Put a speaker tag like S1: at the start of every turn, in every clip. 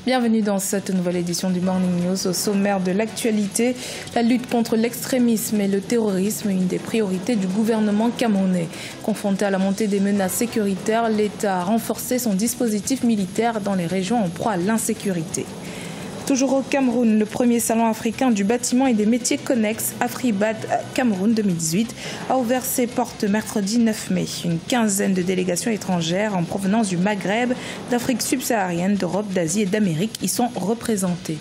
S1: Bienvenue dans cette nouvelle édition du Morning News. Au sommaire de l'actualité, la lutte contre l'extrémisme et le terrorisme, une des priorités du gouvernement camerounais. Confronté à la montée des menaces sécuritaires, l'État a renforcé son dispositif militaire dans les régions en proie à l'insécurité. Toujours au Cameroun, le premier salon africain du bâtiment et des métiers connexes, Afribat Cameroun 2018, a ouvert ses portes mercredi 9 mai. Une quinzaine de délégations étrangères en provenance du Maghreb, d'Afrique subsaharienne, d'Europe, d'Asie et d'Amérique y sont représentées.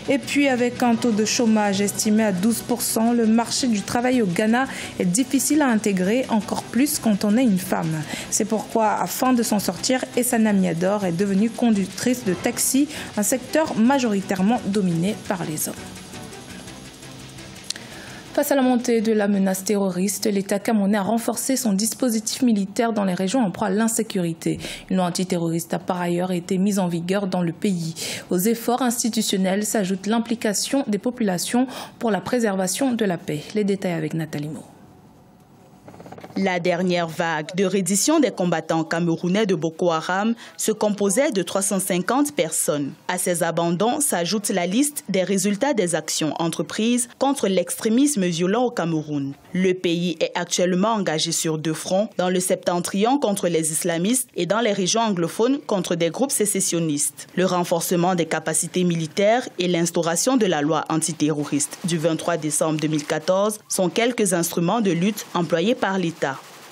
S1: Et puis avec un taux de chômage estimé à 12%, le marché du travail au Ghana est difficile à intégrer, encore plus quand on est une femme. C'est pourquoi, afin de s'en sortir, Essana Miador est devenue conductrice de taxi, un secteur majoritairement dominé par les hommes. Face à la montée de la menace terroriste, l'État camerounais a renforcé son dispositif militaire dans les régions en proie à l'insécurité. Une loi antiterroriste a par ailleurs été mise en vigueur dans le pays. Aux efforts institutionnels s'ajoute l'implication des populations pour la préservation de la paix. Les détails avec Nathalie Mo.
S2: La dernière vague de reddition des combattants camerounais de Boko Haram se composait de 350 personnes. À ces abandons s'ajoute la liste des résultats des actions entreprises contre l'extrémisme violent au Cameroun. Le pays est actuellement engagé sur deux fronts, dans le septentrion contre les islamistes et dans les régions anglophones contre des groupes sécessionnistes. Le renforcement des capacités militaires et l'instauration de la loi antiterroriste du 23 décembre 2014 sont quelques instruments de lutte employés par l'État.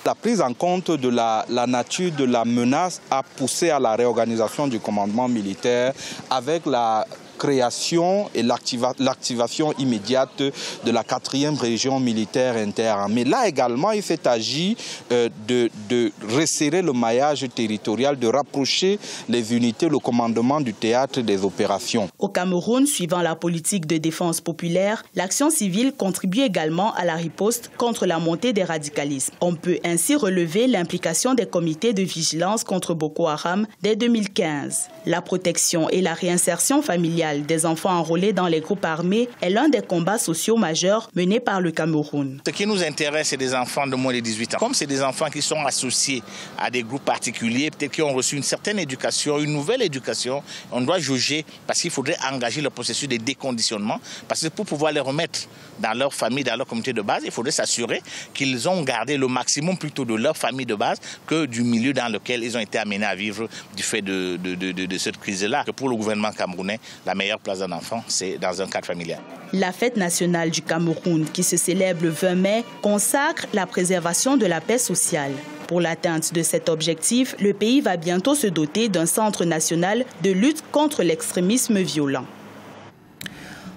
S3: La prise en compte de la nature de la menace a poussé à la réorganisation du commandement militaire avec la création et l'activation immédiate de la 4e région militaire interarmée. Là également, il s'est agi de resserrer le maillage territorial, de rapprocher les unités, le commandement du théâtre des opérations.
S2: Au Cameroun, suivant la politique de défense populaire, l'action civile contribue également à la riposte contre la montée des radicalismes. On peut ainsi relever l'implication des comités de vigilance contre Boko Haram dès 2015. La protection et la réinsertion familiale des enfants enrôlés dans les groupes armés est l'un des combats sociaux majeurs menés par le Cameroun.
S4: Ce qui nous intéresse, c'est des enfants de moins de 18 ans. Comme c'est des enfants qui sont associés à des groupes particuliers, peut-être qui ont reçu une certaine éducation, une nouvelle éducation, on doit juger parce qu'il faudrait engager le processus de déconditionnement. Parce que pour pouvoir les remettre dans leur famille, dans leur communauté de base, il faudrait s'assurer qu'ils ont gardé le maximum plutôt de leur famille de base que du milieu dans lequel ils ont été amenés à vivre du fait de cette crise-là. Pour le gouvernement camerounais, la meilleure place d'un enfant, c'est dans un cadre familial.
S2: La fête nationale du Cameroun, qui se célèbre le 20 mai, consacre la préservation de la paix sociale. Pour l'atteinte de cet objectif, le pays va bientôt se doter d'un centre national de lutte contre l'extrémisme violent.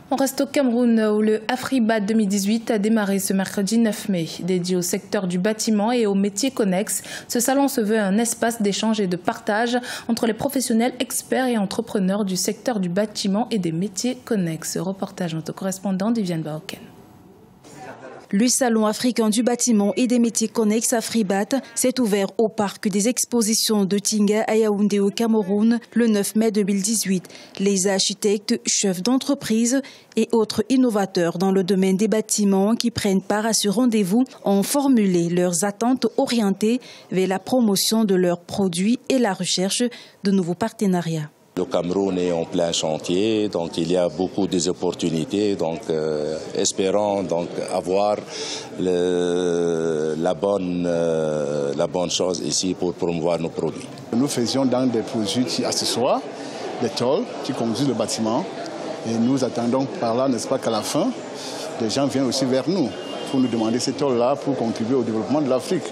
S1: On reste au Cameroun où le Afribat 2018 a démarré ce mercredi 9 mai. Dédié au secteur du bâtiment et aux métiers connexes, ce salon se veut un espace d'échange et de partage entre les professionnels, experts et entrepreneurs du secteur du bâtiment et des métiers connexes. Reportage de notre correspondant Viviane Baoken.
S5: Le Salon africain du bâtiment et des métiers connexes Afribat s'est ouvert au parc des expositions de Tinga à Yaoundé au Cameroun le 9 mai 2018. Les architectes, chefs d'entreprise et autres innovateurs dans le domaine des bâtiments qui prennent part à ce rendez-vous ont formulé leurs attentes orientées vers la promotion de leurs produits et la recherche de nouveaux partenariats.
S6: Le Cameroun est en plein chantier, donc il y a beaucoup d'opportunités, donc espérons donc avoir la bonne chose ici pour promouvoir nos produits.
S7: Nous faisions dans des produits accessoires, des tôles qui conduisent le bâtiment et nous attendons par là, n'est-ce pas, qu'à la fin, des gens viennent aussi vers nous pour nous demander ces tôles-là pour contribuer au développement de l'Afrique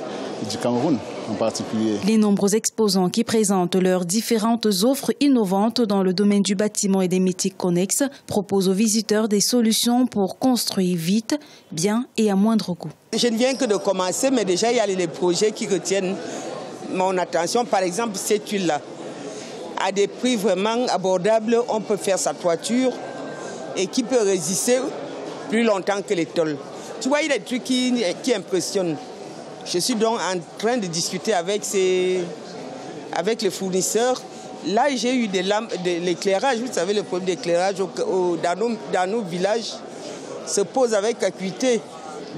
S7: et du Cameroun en particulier.
S5: Les nombreux exposants qui présentent leurs différentes offres innovantes dans le domaine du bâtiment et des métiers connexes proposent aux visiteurs des solutions pour construire vite, bien et à moindre coût.
S8: Je ne viens que de commencer, mais déjà il y a les projets qui retiennent mon attention. Par exemple, cette huile-là, à des prix vraiment abordables, on peut faire sa toiture et qui peut résister plus longtemps que les tôles. Tu vois, il y a des trucs qui impressionnent. Je suis donc en train de discuter avec les fournisseurs. Là, j'ai eu des lampes, de l'éclairage. Vous savez, le problème d'éclairage dans nos villages se pose avec acuité.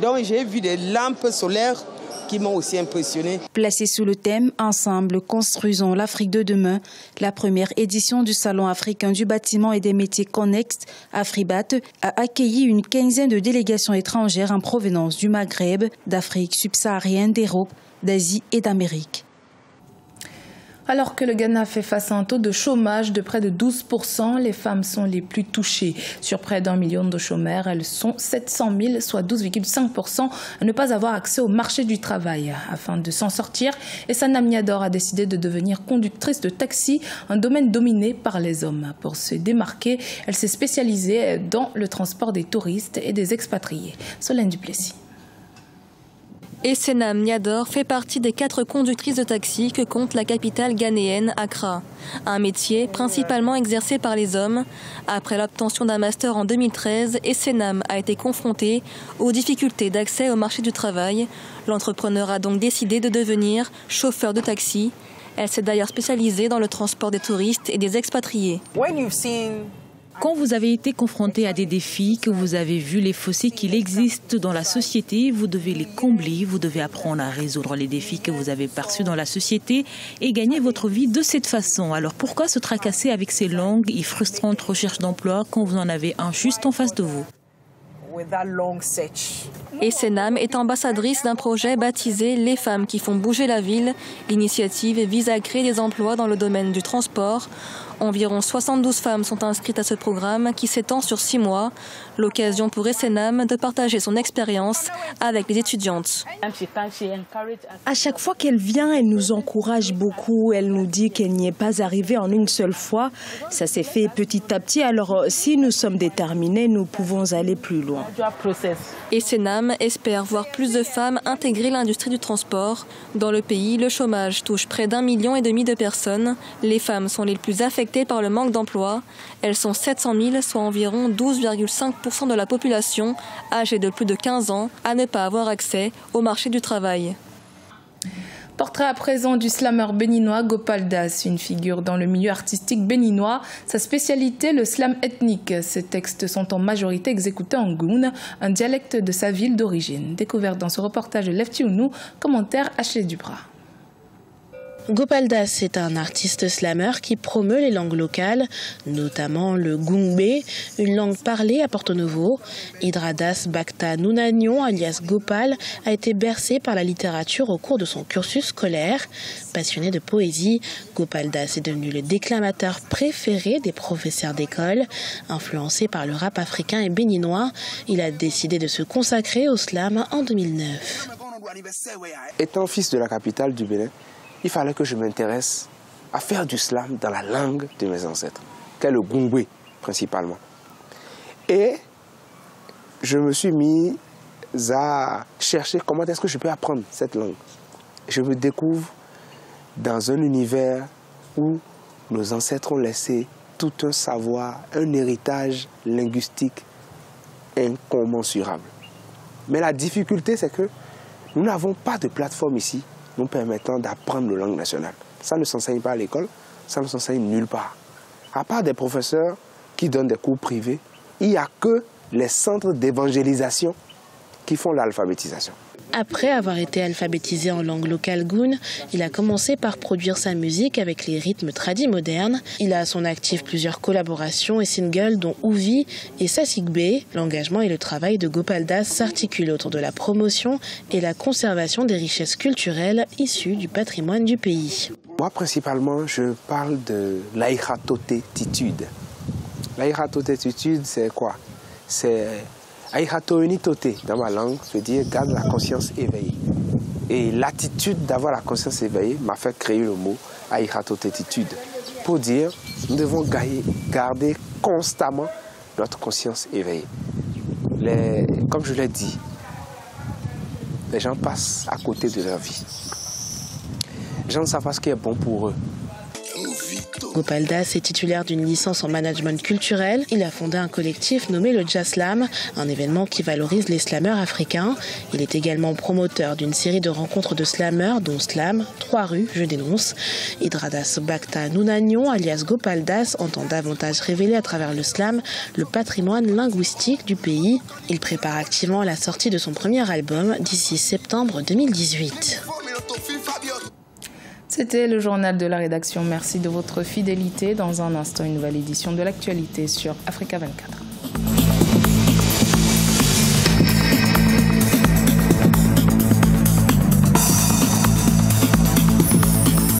S8: Donc, j'ai vu des lampes solaires qui m'ont aussi impressionné.
S5: Placée sous le thème « Ensemble, construisons l'Afrique de demain », la première édition du Salon africain du bâtiment et des métiers connexes, Afribat, a accueilli une quinzaine de délégations étrangères en provenance du Maghreb, d'Afrique subsaharienne, d'Europe, d'Asie et d'Amérique.
S1: Alors que le Ghana fait face à un taux de chômage de près de 12%, les femmes sont les plus touchées. Sur près d'1 million de chômeurs, elles sont 700 000, soit 12,5%, à ne pas avoir accès au marché du travail. Afin de s'en sortir, Essana Niador a décidé de devenir conductrice de taxi, un domaine dominé par les hommes. Pour se démarquer, elle s'est spécialisée dans le transport des touristes et des expatriés. Solène Duplessis.
S9: Essena Niador fait partie des 4 conductrices de taxi que compte la capitale ghanéenne, Accra. Un métier principalement exercé par les hommes. Après l'obtention d'un master en 2013, Essenam a été confrontée aux difficultés d'accès au marché du travail. L'entrepreneur a donc décidé de devenir chauffeur de taxi. Elle s'est d'ailleurs spécialisée dans le transport des touristes et des expatriés.
S10: Quand vous avez été confronté à des défis, que vous avez vu les fossés qu'il existe dans la société, vous devez les combler, vous devez apprendre à résoudre les défis que vous avez perçus dans la société et gagner votre vie de cette façon. Alors pourquoi se tracasser avec ces longues et frustrantes recherches d'emploi quand vous en avez un juste en face de vous?
S9: Essenam est ambassadrice d'un projet baptisé Les femmes qui font bouger la ville. L'initiative vise à créer des emplois dans le domaine du transport. Environ 72 femmes sont inscrites à ce programme qui s'étend sur 6 mois. L'occasion pour Essenam de partager son expérience avec les étudiantes.
S11: À chaque fois qu'elle vient, elle nous encourage beaucoup. Elle nous dit qu'elle n'y est pas arrivée en une seule fois. Ça s'est fait petit à petit. Alors, si nous sommes déterminés, nous pouvons aller plus loin.
S9: Essenam espère voir plus de femmes intégrer l'industrie du transport. Dans le pays, le chômage touche près d'1,5 million de personnes. Les femmes sont les plus affectées par le manque d'emploi. Elles sont 700 000, soit environ 12,5% de la population âgée de plus de 15 ans, à ne pas avoir accès au marché du travail.
S1: Portrait à présent du slammer béninois Gopal Das, une figure dans le milieu artistique béninois. Sa spécialité, le slam ethnique. Ses textes sont en majorité exécutés en goun, un dialecte de sa ville d'origine. Découvert dans ce reportage de Lefty Ounou, commentaire Ashley Duprat.
S12: Gopal Das est un artiste slammer qui promeut les langues locales, notamment le gungbe, une langue parlée à Porto Novo. Hydradas Bacta Nunagnon, alias Gopal, a été bercé par la littérature au cours de son cursus scolaire. Passionné de poésie, Gopal Das est devenu le déclamateur préféré des professeurs d'école. Influencé par le rap africain et béninois, il a décidé de se consacrer au slam en 2009.
S13: Étant fils de la capitale du Bénin, il fallait que je m'intéresse à faire du slam dans la langue de mes ancêtres, qu'est le gungbe principalement. Et je me suis mis à chercher comment est-ce que je peux apprendre cette langue. Je me découvre dans un univers où nos ancêtres ont laissé tout un savoir, un héritage linguistique incommensurable. Mais la difficulté, c'est que nous n'avons pas de plateforme ici nous permettant d'apprendre la langue nationale. Ça ne s'enseigne pas à l'école, ça ne s'enseigne nulle part. À part des professeurs qui donnent des cours privés, il n'y a que les centres d'évangélisation qui font l'alphabétisation.
S12: Après avoir été alphabétisé en langue locale goun, il a commencé par produire sa musique avec les rythmes tradis modernes. Il a à son actif plusieurs collaborations et singles dont Ouvi et Sasigbe. L'engagement et le travail de Gopal Das s'articulent autour de la promotion et la conservation des richesses culturelles issues du patrimoine du pays.
S13: Moi, principalement, je parle de l'aïratotétitude. L'aïratotétitude, c'est quoi? C'est aïratoenitote dans ma langue, veut dire garde la conscience éveillée. Et l'attitude d'avoir la conscience éveillée m'a fait créer le mot aïratotétitude pour dire nous devons garder constamment notre conscience éveillée. Comme je l'ai dit, les gens passent à côté de leur vie. Les gens ne savent pas ce qui est bon pour eux.
S12: Gopal Das est titulaire d'une licence en management culturel. Il a fondé un collectif nommé le Jazz Slam, un événement qui valorise les slammeurs africains. Il est également promoteur d'une série de rencontres de slammeurs, dont Slam, 3 rues, je dénonce. Idradas Bacta Nunanyon, alias Gopal Das, entend davantage révéler à travers le slam le patrimoine linguistique du pays. Il prépare activement la sortie de son premier album d'ici septembre 2018.
S1: C'était le journal de la rédaction. Merci de votre fidélité. Dans un instant, une nouvelle édition de l'actualité sur Africa 24.